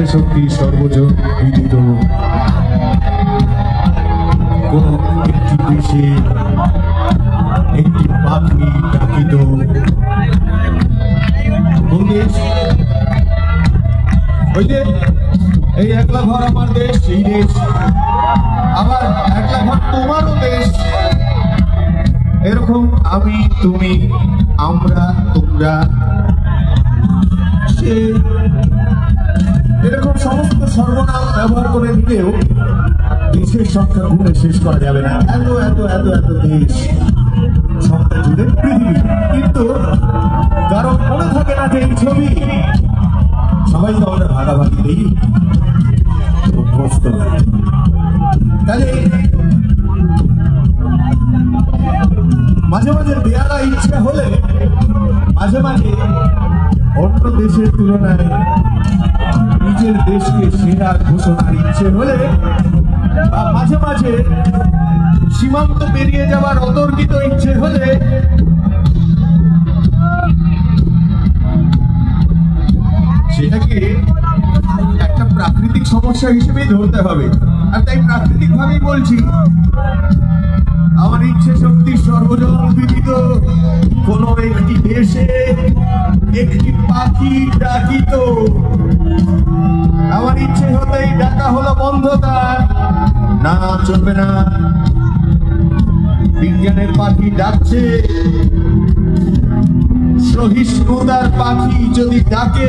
ইচ্ছে শক্তি সর্বজন বিদিত কোন একটি দেশে একটি পাখি ডাকিত। ওই যে এই একলা ঘর আমার দেশ, সেই দেশ আবার একলা ঘর তোমারও দেশ। এরকম আমি, তুমি, আমরা, তোমরা, সে এরকম সমস্ত সর্বনাম ব্যবহার করে দিলেও দেশের সংখ্যা গুণে শেষ করা যাবে না। এত এত এত এত দেশ সংখ্যা জুড়ে পৃথিবী, কিন্তু কারণ মনে থাকে না যে এই ছবি সবাই তো আমরা ভাগাভাগি দেখি অভ্যস্ত। তাহলে মাঝে মাঝে বেয়ারা ইচ্ছা হলে, মাঝে মাঝে অন্য দেশের তুলনায় নিজের দেশকে সেরা ঘোষণার ইচ্ছে হলে, বা মাঝে মাঝে সীমান্ত পেরিয়ে যাওয়ার অতর্কিত ইচ্ছে হলে সেটাকে একটা প্রাকৃতিক সমস্যা হিসেবেই ধরতে হবে। আর তাই প্রাকৃতিক ভাবেই বলছি, আমার ইচ্ছে শক্তি সর্বজন বিদিত কোন একটি দেশে একটি পাখি ডাকিত। আমার ইচ্ছে হতেই ডাকা হলো বন্ধতা। না, চলবে না। বিজ্ঞানের পাখি ডাকছে, সহিষ্ণুতার পাখি যদি ডাকে